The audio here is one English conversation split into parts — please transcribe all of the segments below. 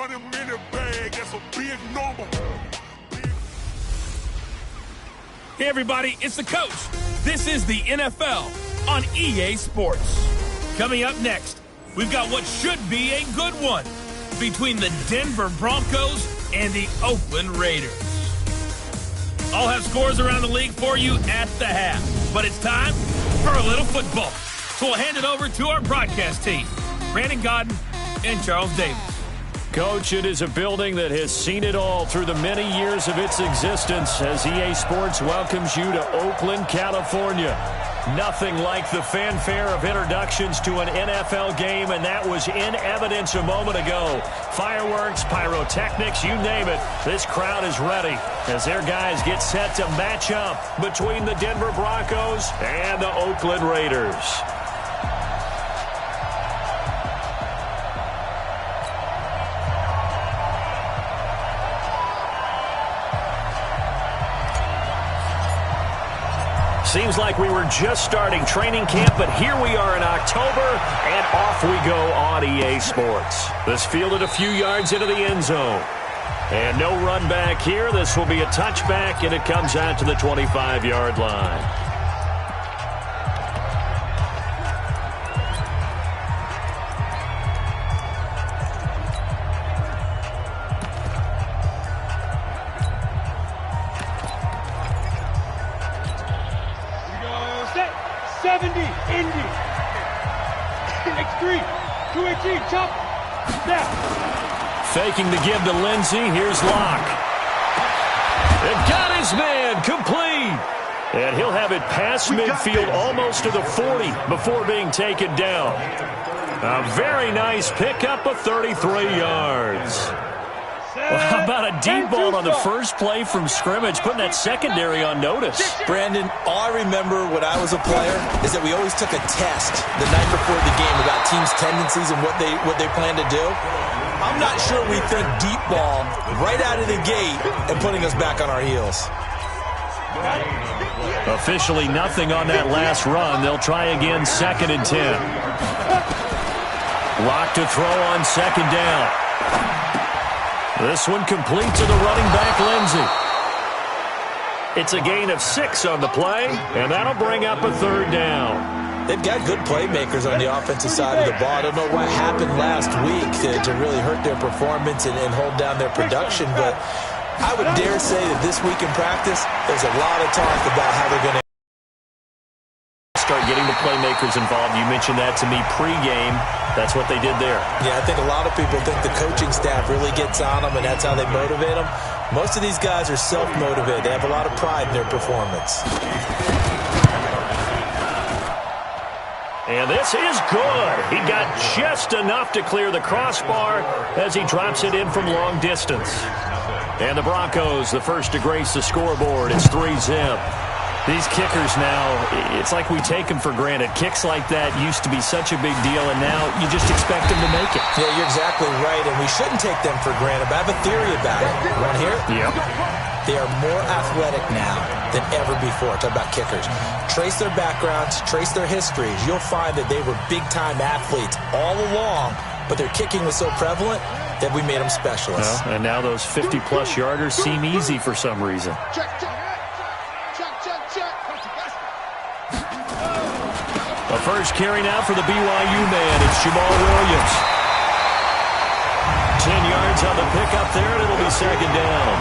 20-minute bag, that's a big number. Hey, everybody, it's the coach. This is the NFL on EA Sports. Coming up next, we've got what should be a good one between the Denver Broncos and the Oakland Raiders. I'll have scores around the league for you at the half, but it's time for a little football. So we'll hand it over to our broadcast team, Brandon Godden and Charles Davis. Coach, it is a building that has seen it all through the many years of its existence as EA Sports welcomes you to Oakland, California. Nothing like the fanfare of introductions to an NFL game, and that was in evidence a moment ago. Fireworks, pyrotechnics, you name it. This crowd is ready as their guys get set to match up between the Denver Broncos and the Oakland Raiders. Seems like we were just starting training camp, but here we are in October, and off we go on EA Sports. This fielded a few yards into the end zone. And no run back here. This will be a touchback, and it comes out to the 25-yard line. Faking the give to Lindsey. Here's Locke. And got his man complete. And he'll have it past midfield almost to the 40 before being taken down. A very nice pickup of 33 yards. Well, how about a deep ball on the first play from scrimmage, putting that secondary on notice? Brandon, all I remember when I was a player is that we always took a test the night before the game about teams' tendencies and what they plan to do. I'm not sure we think deep ball right out of the gate and putting us back on our heels. Officially nothing on that last run. They'll try again, 2nd and 10. Lock to throw on 2nd down. This one complete to the running back, Lindsey. It's a gain of 6 on the play, and that'll bring up a 3rd down. They've got good playmakers on the offensive side of the ball. I don't know what happened last week to really hurt their performance and hold down their production, but I would dare say that this week in practice, there's a lot of talk about how they're going to start getting the playmakers involved. You mentioned that to me pregame. That's what they did there. Yeah, I think a lot of people think the coaching staff really gets on them, and that's how they motivate them. Most of these guys are self-motivated. They have a lot of pride in their performance. And this is good. He got just enough to clear the crossbar as he drops it in from long distance. And the Broncos, the first to grace the scoreboard. It's 3-zip. These kickers now, it's like we take them for granted. Kicks like that used to be such a big deal, and now you just expect them to make it. Yeah, you're exactly right, and we shouldn't take them for granted, but I have a theory about it. You want to hear it? Yep. They are more athletic now than ever before. Talk about kickers. Trace their backgrounds, trace their histories. You'll find that they were big-time athletes all along, but their kicking was so prevalent that we made them specialists. Well, and now those 50-plus yarders seem easy for some reason. The first carry now for the BYU man. It's Jamal Williams. 10 yards on the pickup there, and it'll be 2nd down.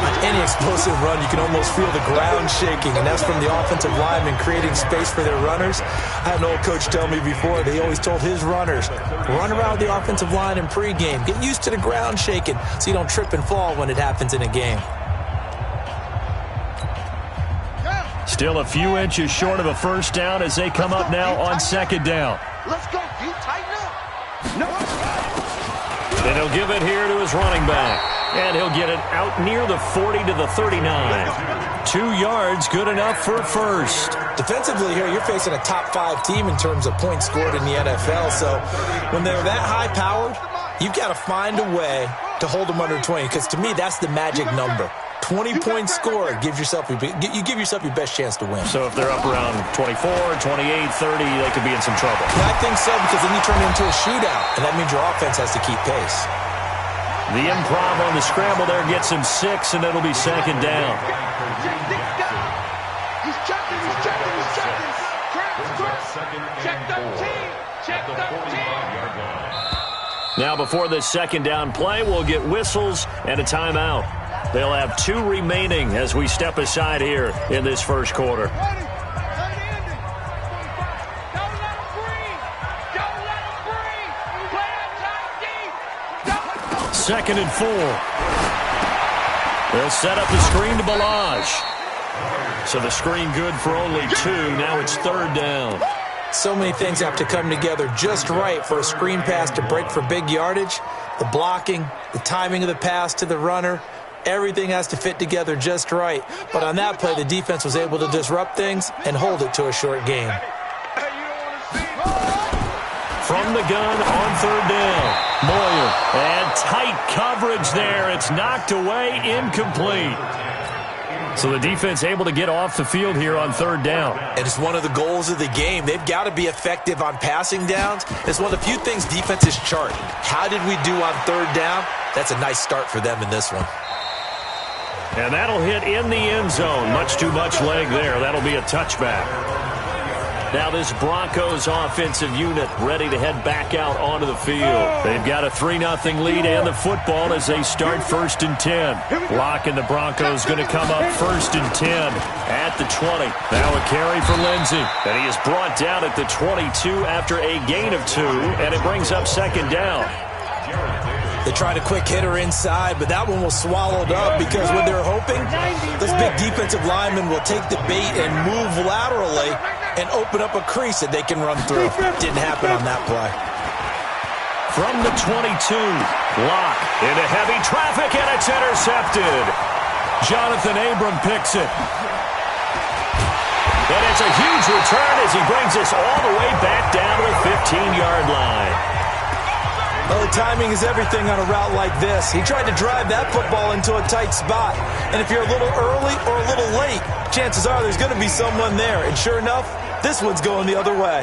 On any explosive run, you can almost feel the ground shaking, and that's from the offensive linemen creating space for their runners. I had an old coach tell me before, they always told his runners, run around the offensive line in pregame. Get used to the ground shaking so you don't trip and fall when it happens in a game. Still a few inches short of a first down as they come up now on 2nd down. Let's go. You tighten up. No. And he'll give it here to his running back. And he'll get it out near the 40 to the 39. 2 yards, good enough for a first. Defensively here, you're facing a top-5 team in terms of points scored in the NFL. So when they're that high-powered, you've got to find a way to hold them under 20. Because to me, that's the magic number. 20-point score, you give yourself your best chance to win. So if they're up around 24, 28, 30, they could be in some trouble. Yeah, I think so, because then you turn it into a shootout, and that means your offense has to keep pace. The improv on the scramble there gets him 6, and it'll be second down. He's checking. Check up team. Now before this second down play, we'll get whistles and a timeout. They'll have 2 remaining as we step aside here in this first quarter. Second and 4. They'll set up the screen to Balaj. So the screen good for only 2. Now it's third down. So many things have to come together just right for a screen pass to break for big yardage. The blocking, the timing of the pass to the runner, everything has to fit together just right. But on that play, the defense was able to disrupt things and hold it to a short game. From the gun on third down, Moyer. And tight coverage there. It's knocked away, incomplete. So the defense able to get off the field here on third down. And it's one of the goals of the game. They've got to be effective on passing downs. It's one of the few things defenses chart. How did we do on third down? That's a nice start for them in this one. And that'll hit in the end zone. Much too much leg there. That'll be a touchback. Now this Broncos offensive unit ready to head back out onto the field. They've got a 3-0 lead and the football as they start 1st and 10. Locke and the Broncos going to come up 1st and 10 at the 20. Now a carry for Lindsey. And he is brought down at the 22 after a gain of 2. And it brings up second down. They tried a quick hitter inside, but that one was swallowed up because when they're hoping, those big defensive linemen will take the bait and move laterally and open up a crease that they can run through. Didn't happen on that play. From the 22, Locke into heavy traffic, and it's intercepted. Jonathan Abram picks it. And it's a huge return as he brings us all the way back down to the 15-yard line. Well, the timing is everything on a route like this. He tried to drive that football into a tight spot. And if you're a little early or a little late, chances are there's going to be someone there. And sure enough, this one's going the other way.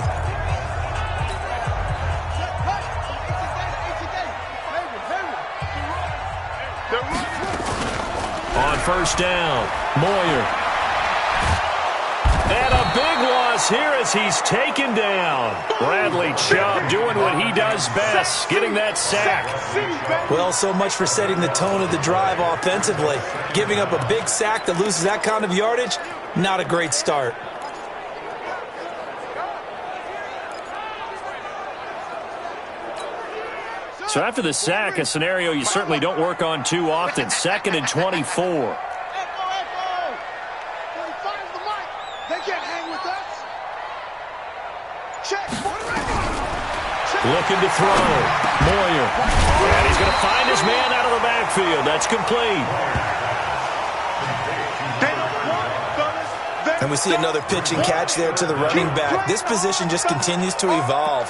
On first down, Moyer. And a big loss here as he's taken down. Bradley Chubb doing what he does best, getting that sack. Well, so much for setting the tone of the drive offensively. Giving up a big sack that loses that kind of yardage, not a great start. So after the sack, a scenario you certainly don't work on too often. 2nd and 24. Looking to throw. Moyer. And he's going to find his man out of the backfield. That's complete. And we see another pitch and catch there to the running back. This position just continues to evolve.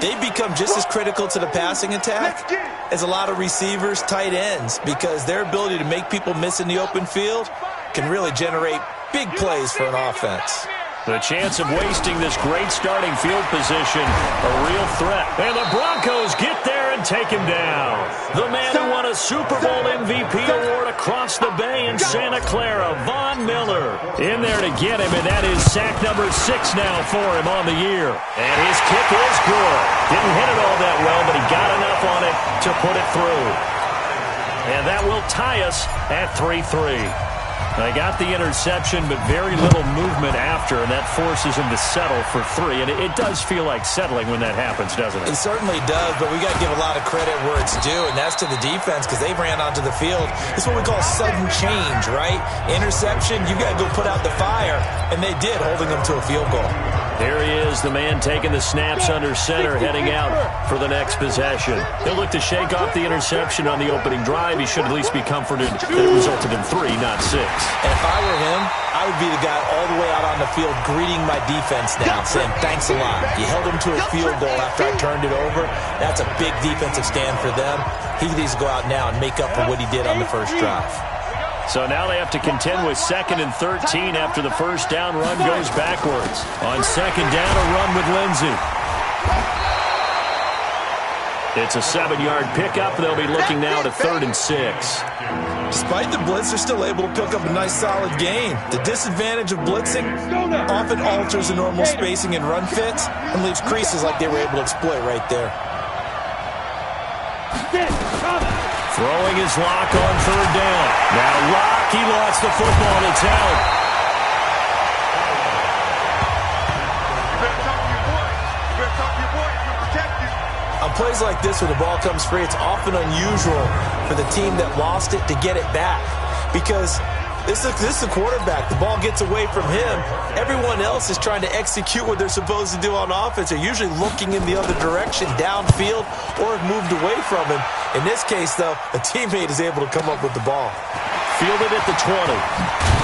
They become just as critical to the passing attack as a lot of receivers, tight ends, because their ability to make people miss in the open field can really generate big plays for an offense. The chance of wasting this great starting field position, a real threat. And the Broncos get there and take him down. The man who won a Super Bowl MVP award across the bay in Santa Clara, Von Miller, in there to get him, and that is sack number 6 now for him on the year. And his kick is good. Didn't hit it all that well, but he got enough on it to put it through. And that will tie us at 3-3. They got the interception, but very little movement after, and that forces him to settle for 3. And it does feel like settling when that happens, doesn't it? It certainly does, but we got to give a lot of credit where it's due, and that's to the defense because they ran onto the field. It's what we call sudden change, right? Interception, you got to go put out the fire, and they did, holding them to a field goal. There he is, the man taking the snaps under center, heading out for the next possession. He'll look to shake off the interception on the opening drive. He should at least be comforted that it resulted in 3, not 6. And if I were him, I would be the guy all the way out on the field greeting my defense now, saying, thanks a lot. You held him to a field goal after I turned it over. That's a big defensive stand for them. He needs to go out now and make up for what he did on the first drive. So now they have to contend with 2nd and 13 after the first down run goes backwards. On 2nd down, a run with Lindsey. It's a 7-yard pickup. They'll be looking now to 3rd and 6. Despite the blitz, they're still able to pick up a nice, solid gain. The disadvantage of blitzing often alters the normal spacing and run fits and leaves creases like they were able to exploit right there. Throwing his Lock on 3rd down. Now Lock, he lost the football. It's out. On plays like this where the ball comes free, it's often unusual for the team that lost it to get it back because this is the quarterback. The ball gets away from him. Everyone else is trying to execute what they're supposed to do on offense. They're usually looking in the other direction, downfield, or have moved away from him. In this case, though, a teammate is able to come up with the ball. Fielded at the 20.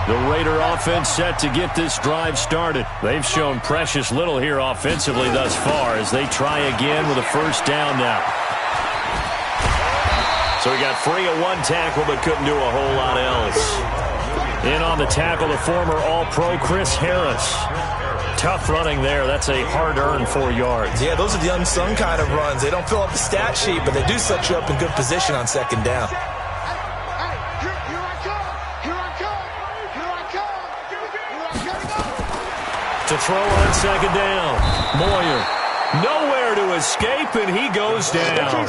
The Raider offense set to get this drive started. They've shown precious little here offensively thus far as they try again with a 1st down now. So he got free of 1 tackle but couldn't do a whole lot else. In on the tackle, the former All-Pro Chris Harris. Tough running there. That's a hard-earned 4 yards. Yeah, those are the unsung kind of runs. They don't fill up the stat sheet, but they do set you up in good position on 2nd down. To throw on 2nd down. Moyer nowhere to escape, and he goes down.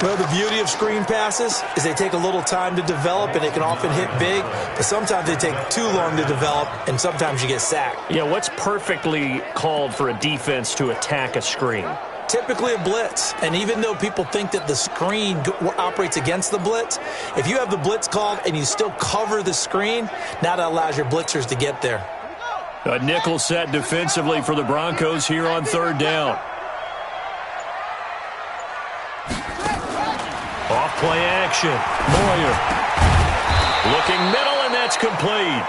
Well, the beauty of screen passes is they take a little time to develop, and it can often hit big, but sometimes they take too long to develop, and sometimes you get sacked. Yeah, what's perfectly called for a defense to attack a screen? Typically a blitz, and even though people think that the screen operates against the blitz, if you have the blitz called and you still cover the screen, now that allows your blitzers to get there. A nickel set defensively for the Broncos here on 3rd down. Off play action. Moyer looking middle, and that's complete.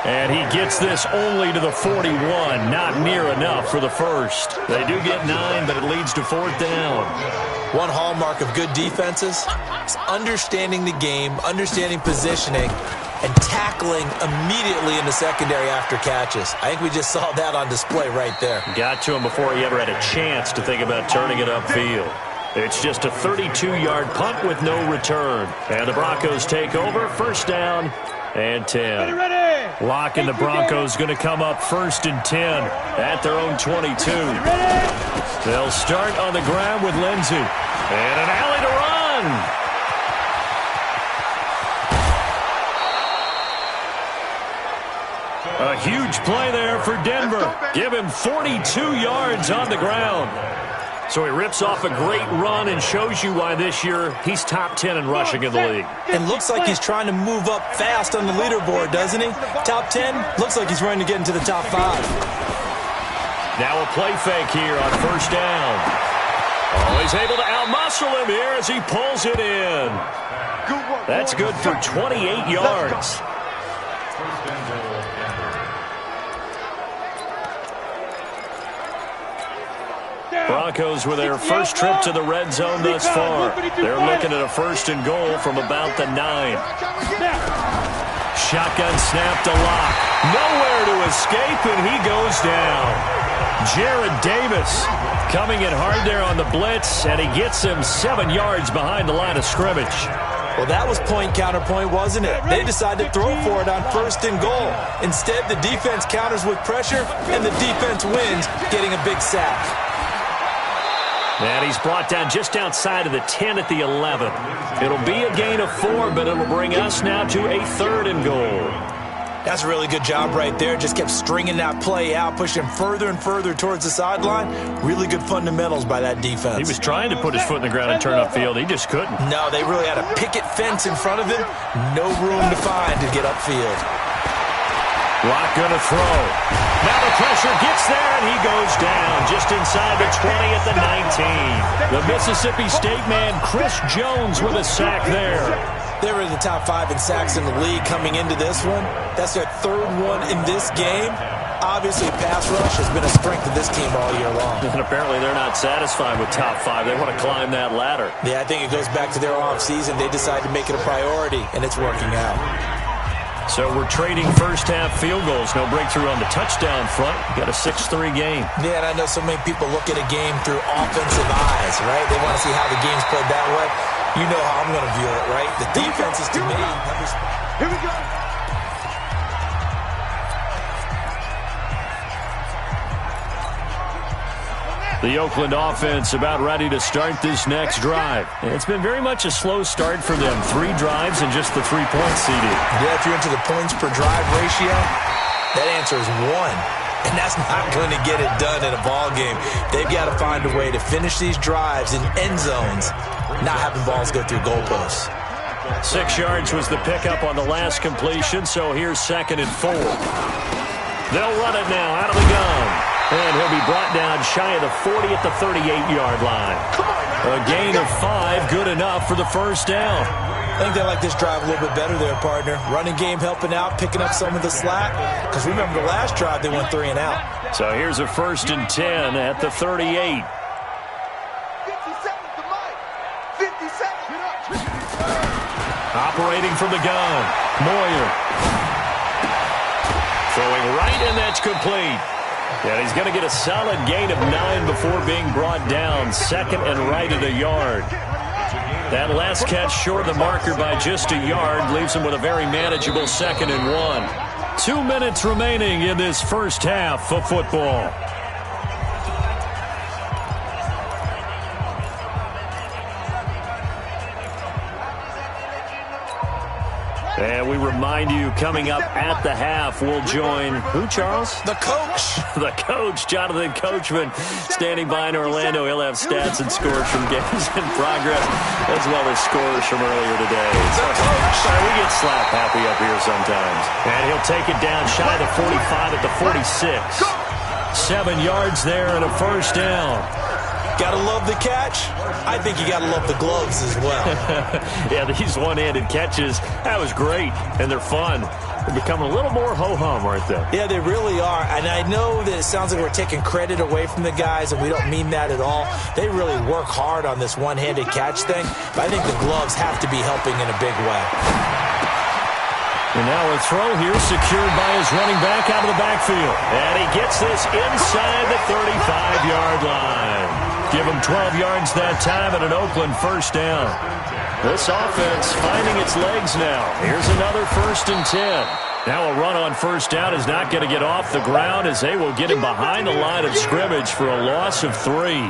And he gets this only to the 41. Not near enough for the 1st. They do get 9, but it leads to 4th down. One hallmark of good defenses is understanding the game, understanding positioning, and tackling immediately in the secondary after catches. I think we just saw that on display right there. Got to him before he ever had a chance to think about turning it upfield. It's just a 32-yard punt with no return. And the Broncos take over, 1st down and 10. Lock and the Broncos going to come up 1st and 10 at their own 22. They'll start on the ground with Lindsey. And an alley to run. A huge play there for Denver. Give him 42 yards on the ground. So he rips off a great run and shows you why this year he's top 10 in rushing in the league. And looks like he's trying to move up fast on the leaderboard, doesn't he? Top 10, looks like he's running to get into the top 5. Now a play fake here on 1st down. Oh, he's able to outmuscle him here as he pulls it in. That's good for 28 yards. Broncos with their first trip to the red zone thus far. They're looking at a 1st and goal from about the 9. Shotgun snap to Lock. Nowhere to escape, and he goes down. Jared Davis coming in hard there on the blitz, and he gets him 7 yards behind the line of scrimmage. Well, that was point counterpoint, wasn't it? They decided to throw for it on 1st and goal. Instead, the defense counters with pressure, and the defense wins, getting a big sack. And he's brought down just outside of the 10 at the 11. It'll be a gain of 4, but it'll bring us now to a 3rd and goal. That's a really good job right there. Just kept stringing that play out, pushing further and further towards the sideline. Really good fundamentals by that defense. He was trying to put his foot in the ground and turn upfield. He just couldn't. No, they really had a picket fence in front of him. No room to find to get upfield. Lock gonna throw. Now the pressure gets there, and he goes down just inside the 20 at the 19. The Mississippi State man, Chris Jones, with a sack there. They were in the top 5 in sacks in the league coming into this one. That's their 3rd one in this game. Obviously, pass rush has been a strength of this team all year long. And apparently they're not satisfied with top 5. They want to climb that ladder. Yeah, I think it goes back to their offseason. They decided to make it a priority, and it's working out. So we're trading first-half field goals. No breakthrough on the touchdown front. Got a 6-3 game. Yeah, and I know so many people look at a game through offensive eyes, right? They want to see how the game's played that way. You know how I'm going to view it, right? The defenses, to me... Here we go. The Oakland offense about ready to start this next drive. It's been very much a slow start for them. 3 drives and just the 3-point CD. Yeah, if you're into the points per drive ratio, that answer is 1. And that's not going to get it done in a ball game. They've got to find a way to finish these drives in end zones, not having balls go through goalposts. 6 yards was the pickup on the last completion, so here's 2nd and 4. They'll run it now out of the gun. And he'll be brought down shy of the 40 at the 38-yard line. A gain of 5, good enough for the first down. I think they like this drive a little bit better there, partner. Running game helping out, picking up some of the slack. Because remember, the last drive they went 3 and out. So here's a 1st and 10 at the 38. 50 seconds to Mike. 50 seconds. Operating from the gun, Moyer. Throwing right, and that's complete. And he's going to get a solid gain of 9 before being brought down. 2nd and right at a yard. That last catch short of the marker by just a yard leaves him with a very manageable 2nd and 1. 2 minutes remaining in this first half of football. And we remind you, coming up at the half, we'll join who, Charles? The coach. The coach, Jonathan Coachman, standing by in Orlando. He'll have stats and scores from games in progress, as well as scores from earlier today. The coach. Sorry, we get slap happy up here sometimes. And he'll take it down shy of the 45 at the 46. 7 yards there and a first down. Gotta love the catch. I think you gotta love the gloves as well. Yeah, these one-handed catches, that was great, and they're fun. They're becoming a little more ho-hum, aren't they? Yeah, they really are. And I know that it sounds like we're taking credit away from the guys, and we don't mean that at all. They really work hard on this one-handed catch thing, but I think the gloves have to be helping in a big way. And now a throw here secured by his running back out of the backfield. And he gets this inside the 35-yard line. Give him 12 yards that time and an Oakland first down. This offense finding its legs now. Here's another 1st and 10. Now a run on first down is not going to get off the ground as they will get him behind the line of scrimmage for a loss of 3.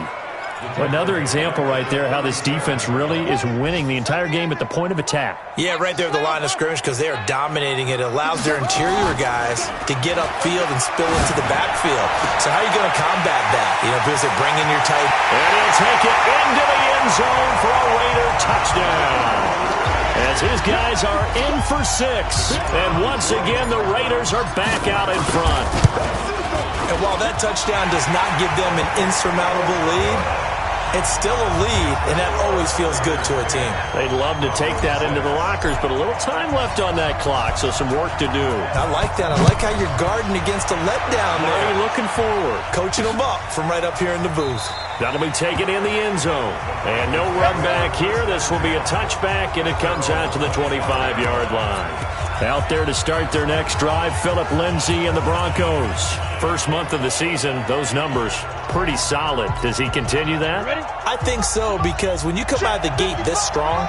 Another example right there how this defense really is winning the entire game at the point of attack. Yeah, right there at the line of scrimmage because they are dominating it. It allows their interior guys to get upfield and spill into the backfield. So how are you going to combat that? You know, because they bring in your tight... And he'll take it into the end zone for a Raider touchdown. As his guys are in for 6. And once again, the Raiders are back out in front. And while that touchdown does not give them an insurmountable lead, it's still a lead, and that always feels good to a team. They'd love to take that into the lockers, but a little time left on that clock, so some work to do. I like that. I like how you're guarding against a letdown there. Are you looking forward? Coaching them up from right up here in the booth. That'll be taken in the end zone. And no run back here. This will be a touchback, and it comes out to the 25-yard line. Out there to start their next drive, Phillip Lindsay and the Broncos. First month of the season, those numbers pretty solid. Does he continue that? I think so, because when you come out of the gate this strong,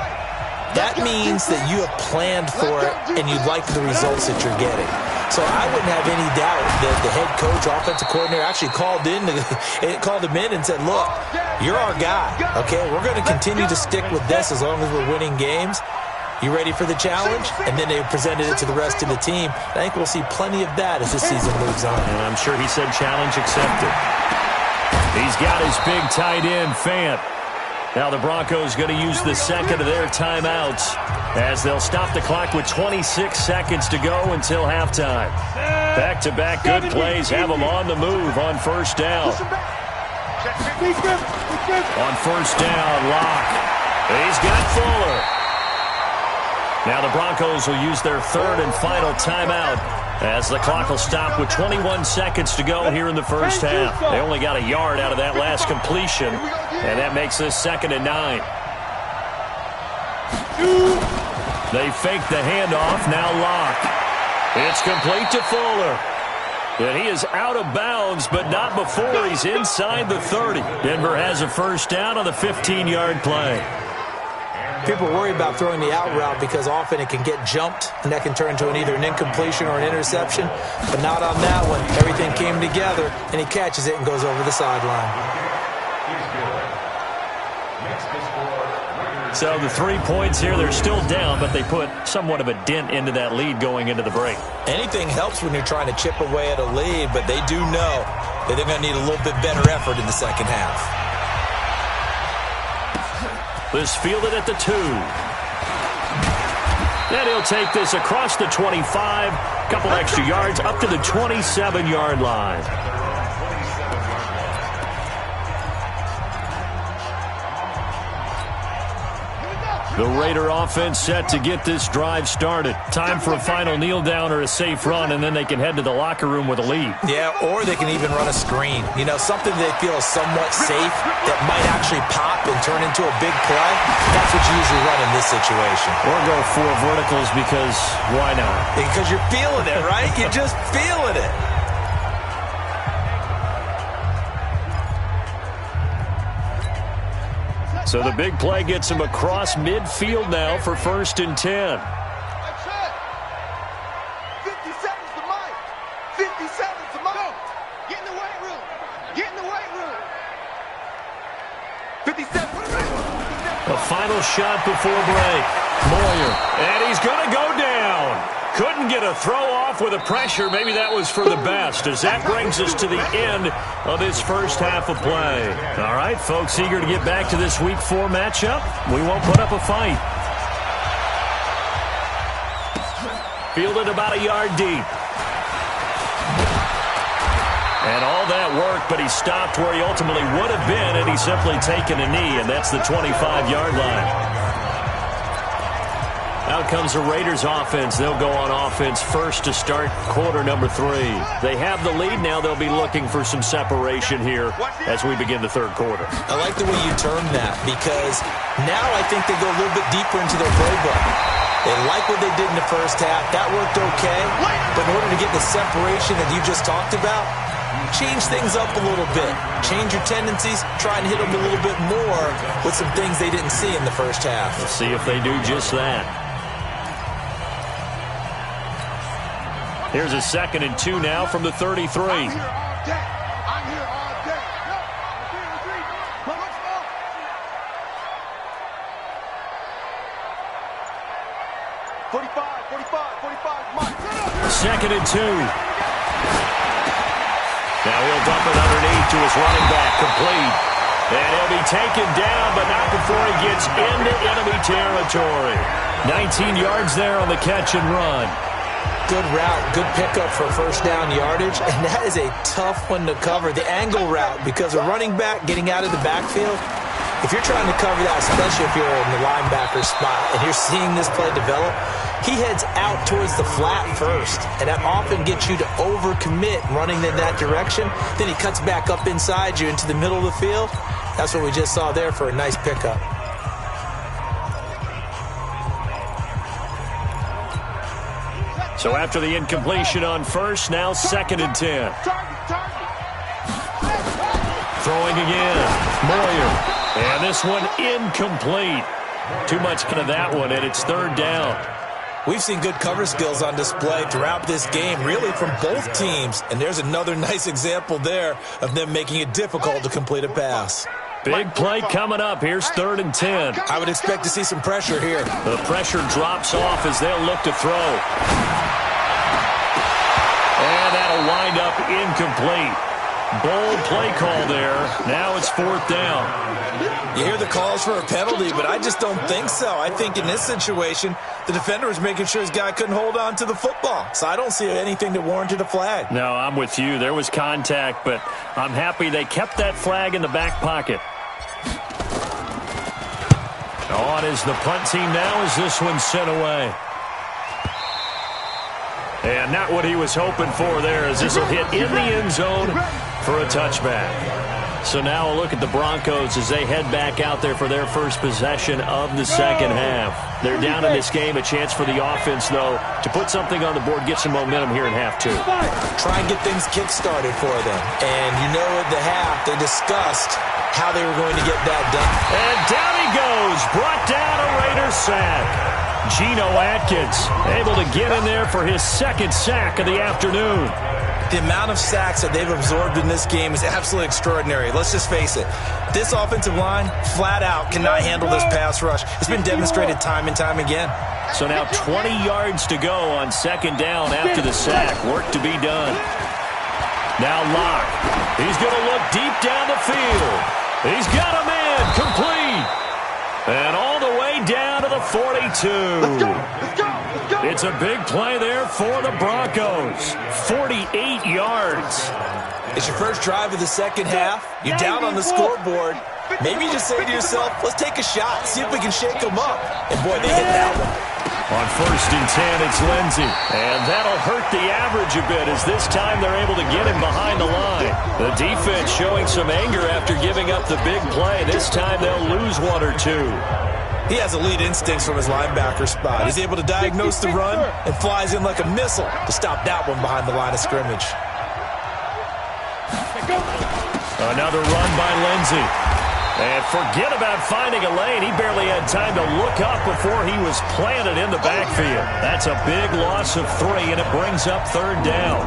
that means that you have planned for it and you like the results that you're getting. So I wouldn't have any doubt that the head coach, offensive coordinator, actually called him in and said, look, you're our guy, okay? We're going to continue to stick with this as long as we're winning games. You ready for the challenge? And then they presented it to the rest of the team. I think we'll see plenty of that as this season moves on. And I'm sure he said challenge accepted. He's got his big tight end, Fant. Now the Broncos going to use the second of their timeouts as they'll stop the clock with 26 seconds to go until halftime. Back-to-back good plays have them on the move on first down. On first down, Locke. He's got Fuller. Now the Broncos will use their third and final timeout As the clock will stop with 21 seconds to go here in the first half. They only got a yard out of that last completion, and that makes this 2nd and 9. They fake the handoff, now Locke. It's complete to Fuller. And he is out of bounds, but not before he's inside the 30. Denver has a first down on the 15-yard play. People worry about throwing the out route because often it can get jumped, and that can turn into either an incompletion or an interception. But not on that one. Everything came together, and he catches it and goes over the sideline. So the 3 points here, they're still down, but they put somewhat of a dent into that lead going into the break. Anything helps when you're trying to chip away at a lead, but they do know that they're going to need a little bit better effort in the second half. This fielded at the 2. And he'll take this across the 25, couple extra yards up to the 27-yard line. The Raider offense set to get this drive started. Time for a final kneel down or a safe run, and then they can head to the locker room with a lead. Yeah, or they can even run a screen. You know, something they feel is somewhat safe that might actually pop and turn into a big play. That's what you usually run in this situation. Or go 4 verticals because why not? Because you're feeling it, right? You're just feeling it. So the big play gets him across midfield now for 1st and 10. 50 seconds to Mike. 50 seconds to Mike. Get in the weight room. Get in the weight room. 50 seconds. A final shot before break. Moyer. And he's going to go down. Couldn't get a throw off with the pressure. Maybe that was for the best, as that brings us to the end of this first half of play. All right, folks, eager to get back to this Week 4 matchup. We won't put up a fight. Fielded about a yard deep. And all that work, but he stopped where he ultimately would have been, and he's simply taken a knee, and that's the 25-yard line. Out comes the Raiders offense. They'll go on offense first to start quarter number 3. They have the lead now. They'll be looking for some separation here as we begin the third quarter. I like the way you termed that because now I think they go a little bit deeper into their playbook. They like what they did in the first half. That worked okay. But in order to get the separation that you just talked about, change things up a little bit. Change your tendencies. Try and hit them a little bit more with some things they didn't see in the first half. Let's see if they do just that. Here's a 2nd and 2 now from the 33. I'm here all day. I'm here all day. No, retreat. Let's go. 45, Mike. 2nd and 2. Now he'll dump it underneath to his running back, complete. And he'll be taken down, but not before he gets into enemy territory. 19 yards there on the catch and run. Good route, good pickup for first down yardage, and that is a tough one to cover. The angle route, because a running back getting out of the backfield, if you're trying to cover that, especially if you're in the linebacker spot and you're seeing this play develop, he heads out towards the flat first, and that often gets you to overcommit running in that direction. Then he cuts back up inside you into the middle of the field. That's what we just saw there for a nice pickup. So after the incompletion on first, now 2nd and 10. Throwing again. Moyer. And this one incomplete. Too much kind of that one, and it's 3rd down. We've seen good cover skills on display throughout this game, really from both teams. And there's another nice example there of them making it difficult to complete a pass. Big play coming up. Here's 3rd and 10. I would expect to see some pressure here. The pressure drops off as they'll look to throw. And that'll wind up incomplete. Bold play call there. Now it's 4th down. You hear the calls for a penalty, but I just don't think so. I think in this situation, the defender was making sure his guy couldn't hold on to the football. So I don't see anything that warranted a flag. No, I'm with you. There was contact, but I'm happy they kept that flag in the back pocket. On is the punt team now as this one's sent away. And not what he was hoping for there, as this will hit in the end zone for a touchback. So now a look at the Broncos as they head back out there for their first possession of the second half. They're down in this game. A chance for the offense, though, to put something on the board, get some momentum here in half two. Try and get things kick-started for them. And you know at the half, they discussed how they were going to get that done. And down he goes. Brought down a Raider sack. Geno Atkins able to get in there for his second sack of the afternoon. The amount of sacks that they've absorbed in this game is absolutely extraordinary. Let's just face it. This offensive line, flat out, cannot handle this pass rush. It's been demonstrated time and time again. So now 20 yards to go on second down after the sack. Work to be done. Now Locke. He's going to look deep down the field. He's got a man complete. And all the way down to the 42. Let's go. Let's go. Let's go. It's a big play there for the Broncos. 48 yards. It's your first drive of the second half. You're down on the scoreboard. Maybe you just say to yourself, let's take a shot, see if we can shake them up. And boy, they hit that one. On 1st and 10, it's Lindsey. And that'll hurt the average a bit, as this time they're able to get him behind the line. The defense showing some anger after giving up the big play. This time they'll lose one or two. He has elite instincts from his linebacker spot. He's able to diagnose the run and flies in like a missile to stop that one behind the line of scrimmage. Another run by Lindsey. And forget about finding a lane. He barely had time to look up before he was planted in the backfield. That's a big loss of 3, and it brings up third down.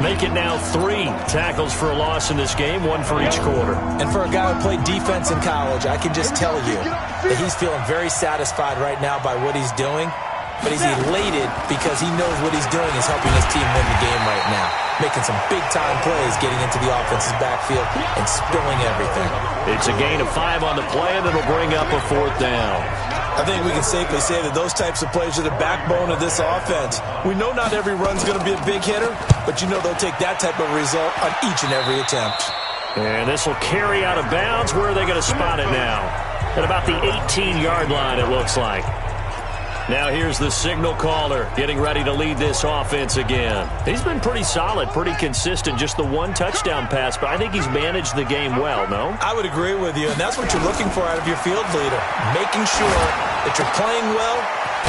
Make it now 3 tackles for a loss in this game, 1 for each quarter. And for a guy who played defense in college, I can just tell you that he's feeling very satisfied right now by what he's doing. But he's elated because he knows what he's doing is helping his team win the game right now. Making some big-time plays, getting into the offense's backfield and spilling everything. It's a gain of 5 on the play, and it'll bring up a 4th down. I think we can safely say that those types of plays are the backbone of this offense. We know not every run's going to be a big hitter, but you know they'll take that type of result on each and every attempt. And this will carry out of bounds. Where are they going to spot it now? At about the 18-yard line, it looks like. Now here's the signal caller getting ready to lead this offense again. He's been pretty solid, pretty consistent, just the 1 touchdown pass, but I think he's managed the game well, no? I would agree with you, and that's what you're looking for out of your field leader, making sure that you're playing well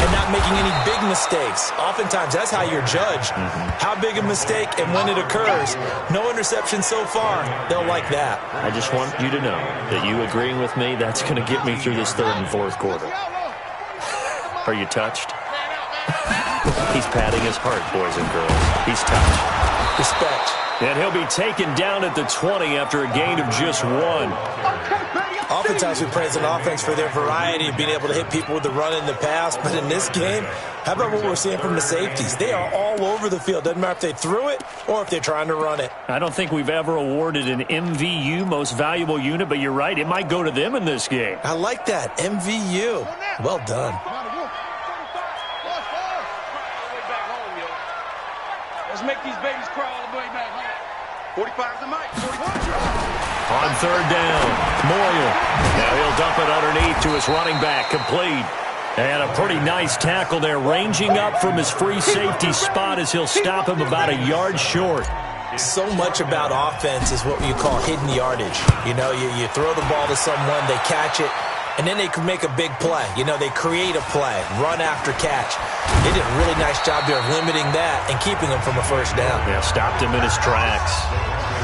and not making any big mistakes. Oftentimes, that's how you're judged. How big a mistake and when it occurs. No interception so far. They'll like that. I just want you to know that you agreeing with me, that's going to get me through this 3rd and 4th quarter. Are you touched? He's patting his heart, boys and girls. He's touched. Respect. And he'll be taken down at the 20 after a gain of just 1. Oftentimes we praise an offense for their variety of being able to hit people with the run and the pass, but in this game, how about what we're seeing from the safeties? They are all over the field. Doesn't matter if they threw it or if they're trying to run it. I don't think we've ever awarded an MVU, most valuable unit, but you're right, it might go to them in this game. I like that, MVU. Well done. Let's make these babies crawl all the way back home. 45's the mic. 45. On 3rd down, Moyer. Now he'll dump it underneath to his running back, complete. And a pretty nice tackle there, ranging up from his free safety spot as he'll stop him about a yard short. So much about offense is what you call hidden yardage. You know, you throw the ball to someone, they catch it, and then they can make a big play. You know, they create a play, run after catch. They did a really nice job there of limiting that and keeping him from a first down. Yeah, stopped him in his tracks.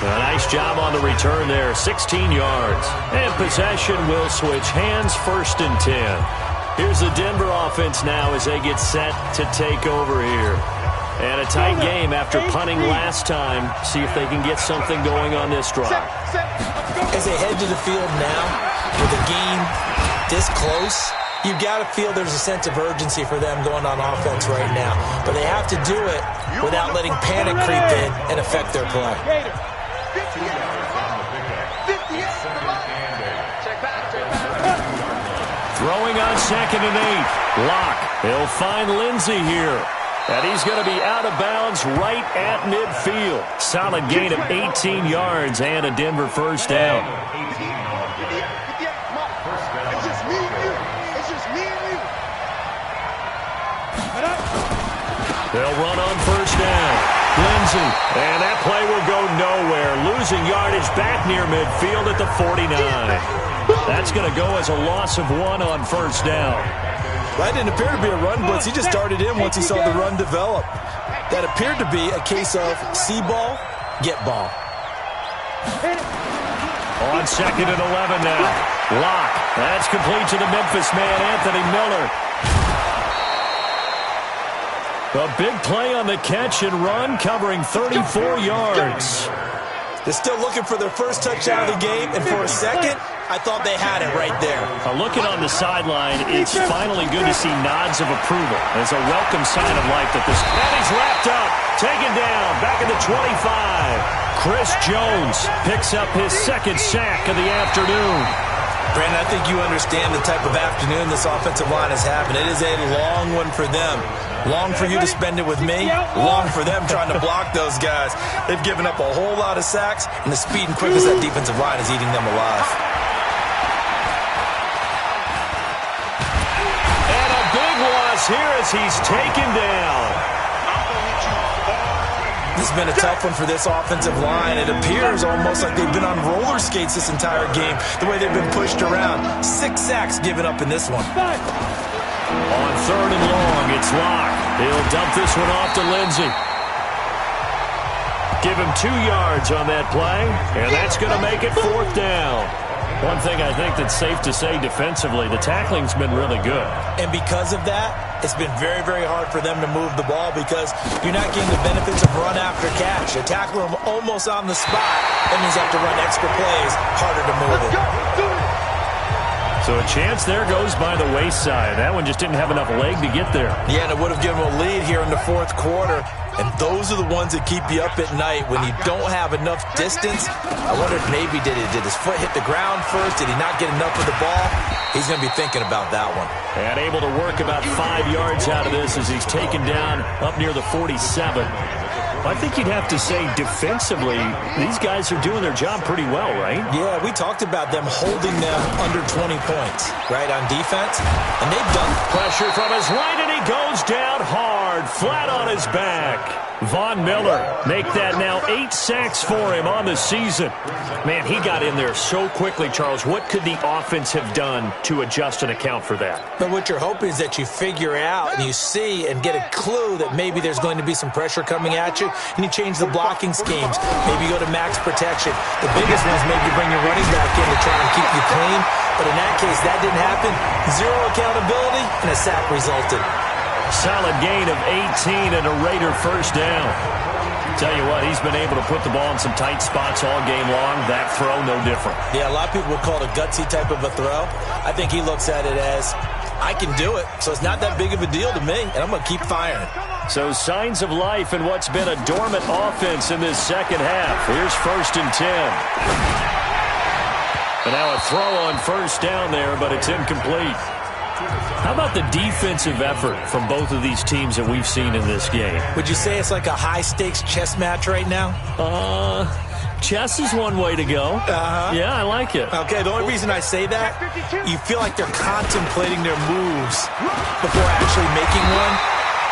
A nice job on the return there, 16 yards. And possession will switch hands, 1st and 10. Here's the Denver offense now as they get set to take over here. And a tight game after punting last time. See if they can get something going on this drive. As they head to the field now, with the game this close, you've got to feel there's a sense of urgency for them going on offense right now. But they have to do it without letting panic creep in and affect their play. Throwing on 2nd and 8. Locke. He'll find Lindsey here. And he's going to be out of bounds right at midfield. Solid gain of 18 yards and a Denver first down. They'll run on first down. Lindsey, and that play will go nowhere. Losing yardage back near midfield at the 49. That's going to go as a loss of 1 on first down. That didn't appear to be a run blitz. He just darted in once he saw the run develop. That appeared to be a case of see ball, get ball. On 2nd and 11 now. Lock. That's complete to the Memphis man, Anthony Miller. A big play on the catch and run, covering 34 yards. They're still looking for their first touchdown of the game, and for a second, I thought they had it right there. Looking on the sideline, it's finally good to see nods of approval. It's a welcome sign of life that this... And he's wrapped up, taken down, back at the 25. Chris Jones picks up his 2nd sack of the afternoon. Brandon, I think you understand the type of afternoon this offensive line is having. It is a long one for them. Long for you to spend it with me. Long for them trying to block those guys. They've given up a whole lot of sacks, and the speed and quickness of that defensive line is eating them alive. And a big loss here as he's taken down. This has been a tough one for this offensive line. It appears almost like they've been on roller skates this entire game, the way they've been pushed around. 6 sacks given up in this one. On 3rd and long, it's Lock. He'll dump this one off to Lindsey. Give him 2 yards on that play, and that's going to make it 4th down. One thing I think that's safe to say defensively, the tackling's been really good. And because of that, it's been very, very hard for them to move the ball because you're not getting the benefits of run after catch. You tackle them almost on the spot. That means you have to run extra plays, harder to move it. So a chance there goes by the wayside. That one just didn't have enough leg to get there. Yeah, and it would have given them a lead here in the 4th quarter. And those are the ones that keep you up at night when you don't have enough distance. I wonder if maybe did his foot hit the ground first? Did he not get enough of the ball? He's going to be thinking about that one. And able to work about 5 yards out of this as he's taken down up near the 47. I think you'd have to say defensively, these guys are doing their job pretty well, right? Yeah, we talked about them holding them under 20 points, right, on defense. And they've done pressure from his right, and he goes down hard, flat on his back. Von Miller make that now 8 sacks for him on the season. Man, he got in there so quickly, Charles. What could the offense have done to adjust and account for that? But what you're hoping is that you figure out and you see and get a clue that maybe there's going to be some pressure coming at you, and you change the blocking schemes. Maybe you go to max protection. The biggest one is maybe you bring your running back in to try and keep you clean. But in that case, that didn't happen. 0 accountability, and a sack resulted. Solid gain of 18 and a Raider first down. Tell you what, he's been able to put the ball in some tight spots all game long. That throw, no different. Yeah, a lot of people would call it a gutsy type of a throw. I think he looks at it as, I can do it, so it's not that big of a deal to me, and I'm going to keep firing. So signs of life in what's been a dormant offense in this second half. Here's 1st and 10. And now a throw on first down there, but it's incomplete. How about the defensive effort from both of these teams that we've seen in this game? Would you say it's like a high-stakes chess match right now? Chess is one way to go. Yeah, I like it. Okay, the only reason I say that, you feel like they're contemplating their moves before actually making one,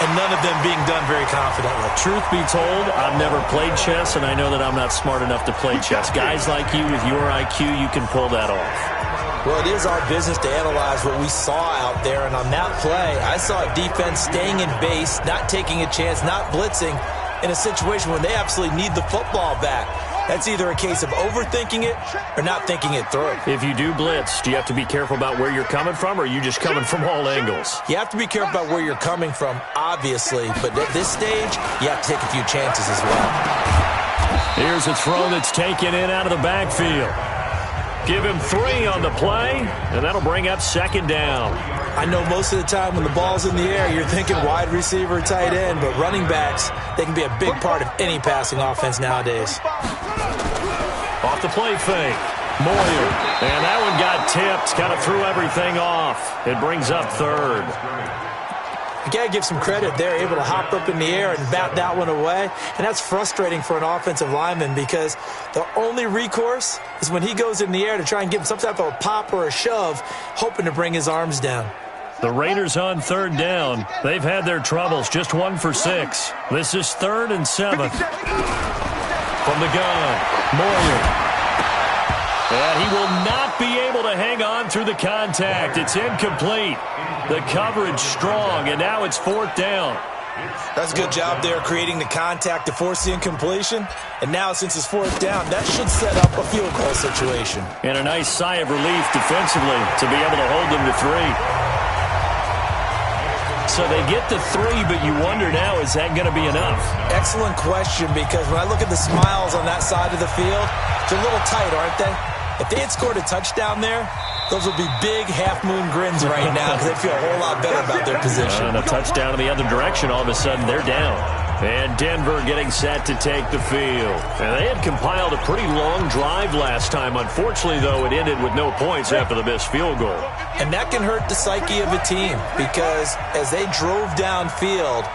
and none of them being done very confidently. Truth be told, I've never played chess, and I know that I'm not smart enough to play chess. Guys like you with your IQ, you can pull that off. Well, it is our business to analyze what we saw out there, and on that play, I saw a defense staying in base, not taking a chance, not blitzing, in a situation where they absolutely need the football back. That's either a case of overthinking it or not thinking it through. If you do blitz, do you have to be careful about where you're coming from, or are you just coming from all angles? You have to be careful about where you're coming from, obviously, but at this stage, you have to take a few chances as well. Here's a throw that's taken in out of the backfield. Give him 3 on the play, and that'll bring up 2nd down. I know most of the time when the ball's in the air, you're thinking wide receiver, tight end, but running backs, they can be a big part of any passing offense nowadays. Off the play fake. Moyer. And that one got tipped. Kind of threw everything off. It brings up 3rd. You got to give some credit. They're able to hop up in the air and bat that one away. And that's frustrating for an offensive lineman because the only recourse is when he goes in the air to try and give him some type of a pop or a shove, hoping to bring his arms down. The Raiders on third down. They've had their troubles, just 1 for 6. This is 3rd and 7. From the gun, Moyer. And he will not be able to hang on through the contact. It's incomplete. The coverage strong, and now it's 4th down. That's a good job there creating the contact to force the incompletion. And now since it's 4th down, that should set up a field goal situation. And a nice sigh of relief defensively to be able to hold them to 3. So they get to 3, but you wonder now, is that going to be enough? Excellent question, because when I look at the smiles on that side of the field, they're a little tight, aren't they? If they had scored a touchdown there, those would be big half-moon grins right now because they feel a whole lot better about their position. And a touchdown in the other direction, all of a sudden they're down. And Denver getting set to take the field. And they had compiled a pretty long drive last time. Unfortunately, though, it ended with no points after the missed field goal. And that can hurt the psyche of a team because as they drove downfield,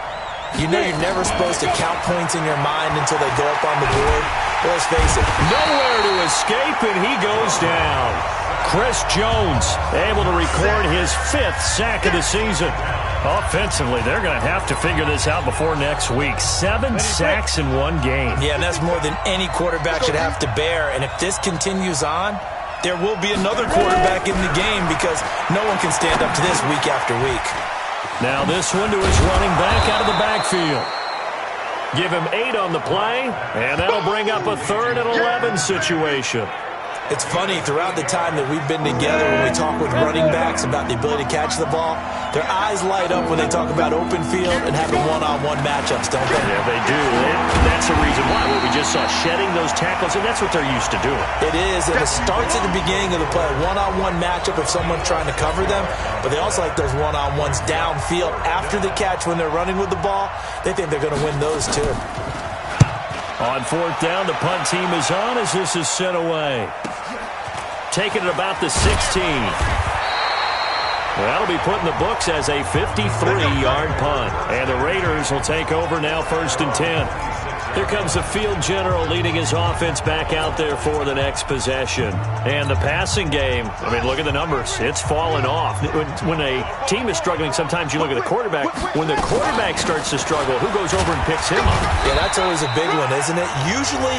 you know you're never supposed to count points in your mind until they go up on the board. Well, let's face it. Nowhere to escape, and he goes down. Chris Jones able to record his 5th sack of the season. Offensively, they're going to have to figure this out before next week. 7 sacks in 1 game. Yeah, and that's more than any quarterback should have to bear. And if this continues on, there will be another quarterback in the game because no one can stand up to this week after week. Now this one to his running back out of the backfield. Give him 8 on the play, and that'll bring up a 3rd and 11 situation. It's funny, throughout the time that we've been together, when we talk with running backs about the ability to catch the ball, their eyes light up when they talk about open field and having one-on-one matchups, don't they? Yeah, they do. That's the reason why. We just saw shedding those tackles, and that's what they're used to doing. It is, and it starts at the beginning of the play, a one-on-one matchup if someone's trying to cover them, but they also like those one-on-ones downfield after the catch when they're running with the ball. They think they're going to win those too. On 4th down, the punt team is on as this is sent away. Taking it about the 16. That'll be put in the books as a 53-yard punt. And the Raiders will take over now 1st and 10. Here comes the field general leading his offense back out there for the next possession. And the passing game, I mean, look at the numbers. It's fallen off. When a team is struggling, sometimes you look at the quarterback. When the quarterback starts to struggle, who goes over and picks him up? Yeah, that's always a big one, isn't it? Usually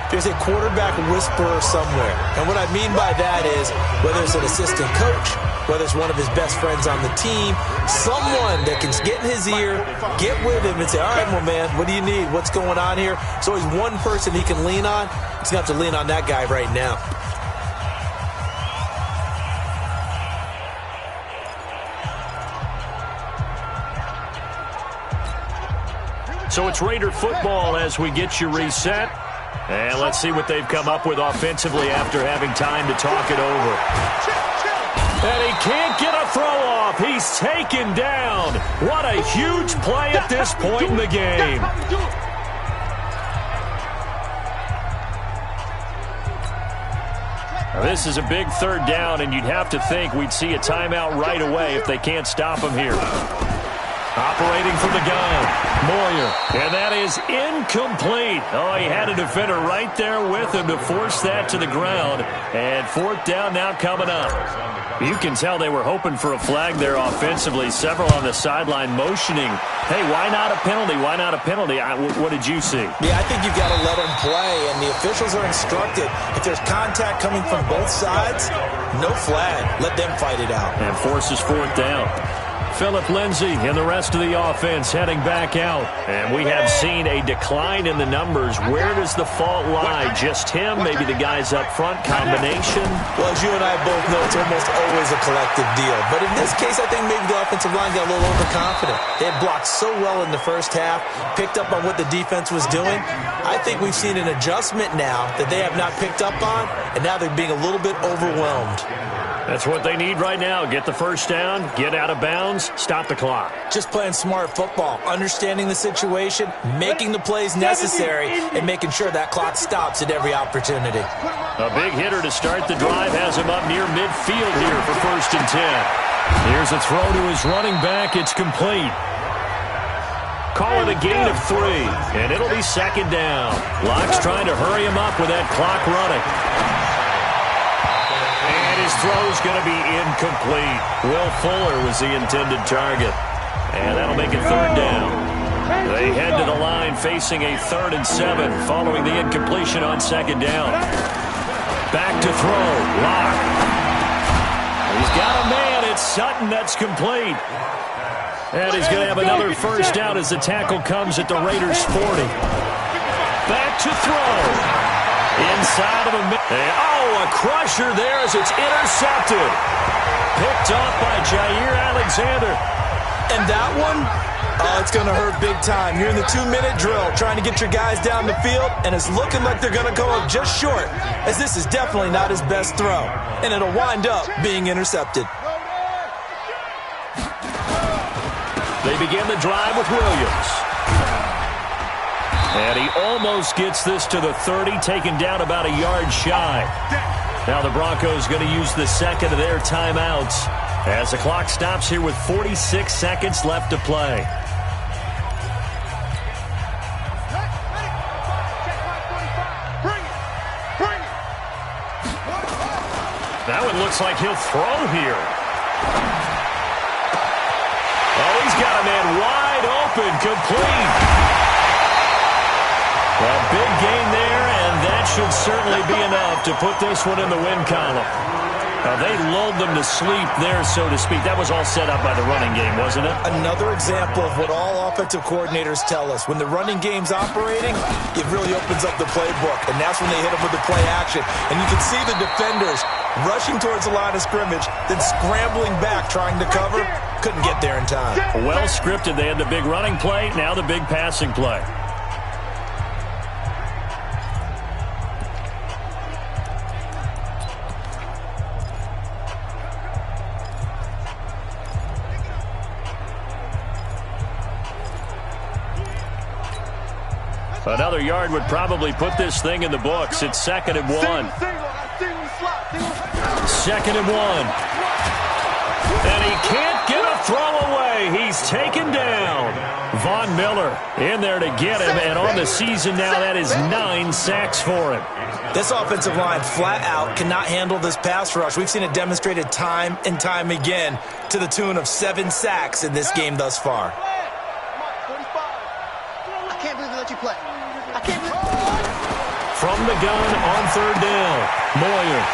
there's a quarterback whisperer somewhere. And what I mean by that is whether it's an assistant coach, whether it's one of his best friends on the team, someone that can get in his ear, get with him and say, all right, well, man, what do you need? What's going on here? There's always one person he can lean on. He's going to have to lean on that guy right now. So it's Raider football as we get you reset. And let's see what they've come up with offensively after having time to talk it over. And he can't get a throw off. He's taken down. What a huge play at this point in the game. Now, this is a big 3rd down, and you'd have to think we'd see a timeout right away if they can't stop him here. Operating from the gun, Moyer, and that is incomplete. Oh, he had a defender right there with him to force that to the ground. And 4th down now coming up. You can tell they were hoping for a flag there offensively. Several on the sideline motioning, hey, why not a penalty? Why not a penalty? What did you see? Yeah, I think you've got to let them play, and the officials are instructed. If there's contact coming from both sides, no flag. Let them fight it out. And forces 4th down. Phillip Lindsay and the rest of the offense heading back out. And we have seen a decline in the numbers. Where does the fault lie? Just him? Maybe the guys up front? Combination? Well, as you and I both know, it's almost always a collective deal. But in this case, I think maybe the offensive line got a little overconfident. They had blocked so well in the first half, picked up on what the defense was doing. I think we've seen an adjustment now that they have not picked up on, and now they're being a little bit overwhelmed. That's what they need right now. Get the 1st down, get out of bounds, stop the clock. Just playing smart football, understanding the situation, making the plays necessary, and making sure that clock stops at every opportunity. A big hitter to start the drive has him up near midfield here for 1st and 10. Here's a throw to his running back. It's complete. Call it a gain of 3, and it'll be 2nd down. Locke's trying to hurry him up with that clock running. And his throw's going to be incomplete. Will Fuller was the intended target. And that'll make it third down. They head to the line facing a 3rd and 7 following the incompletion on 2nd down. Back to throw. Lock. He's got a man. It's Sutton. That's complete. And he's going to have another first down as the tackle comes at the Raiders' 40. Back to throw. Inside of a minute. Oh, a crusher there as it's intercepted. Picked off by Jair Alexander. And that one, it's going to hurt big time. You're in the 2-minute drill trying to get your guys down the field, and it's looking like they're going to go up just short, as this is definitely not his best throw. And it'll wind up being intercepted. They begin the drive with Williams. And he almost gets this to the 30, taken down about a yard shy. Now the Broncos going to use the second of their timeouts as the clock stops here with 46 seconds left to play. That one looks like he'll throw here. Oh, he's got a man wide open, complete. A big gain there, and that should certainly be enough to put this one in the win column. They lulled them to sleep there, so to speak. That was all set up by the running game, wasn't it? Another example of what all offensive coordinators tell us. When the running game's operating, it really opens up the playbook, and that's when they hit them with the play action. And you can see the defenders rushing towards the line of scrimmage, then scrambling back, trying to cover. Couldn't get there in time. Well scripted. They had the big running play, now the big passing play. Another yard would probably put this thing in the books. It's 2nd and 1. 2nd and 1. And he can't get a throw away. He's taken down. Von Miller in there to get him. And on the season now, that is 9 sacks for him. This offensive line flat out cannot handle this pass rush. We've seen it demonstrated time and time again to the tune of 7 sacks in this game thus far. I can't believe they let you play. I can't believe... From the gun on 3rd down, Moyer.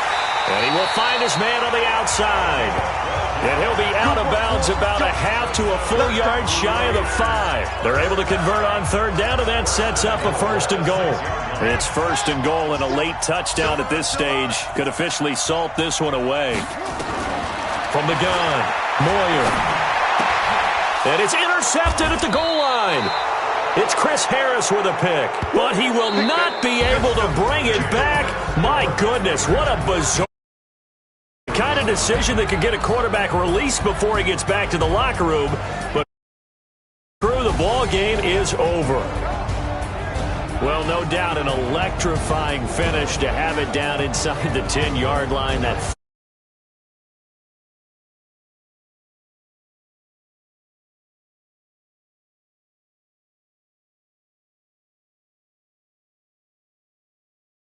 And he will find his man on the outside. And he'll be out of bounds about a half to a full yard shy of the 5. They're able to convert on 3rd down, and that sets up a 1st and goal. It's 1st and goal, and a late touchdown at this stage could officially salt this one away. From the gun, Moyer. And it's intercepted at the goal line. It's Chris Harris with a pick, but he will not be able to bring it back. My goodness, what a bizarre kind of decision that could get a quarterback released before he gets back to the locker room. But the ball game is over. Well, no doubt an electrifying finish to have it down inside the 10-yard line. That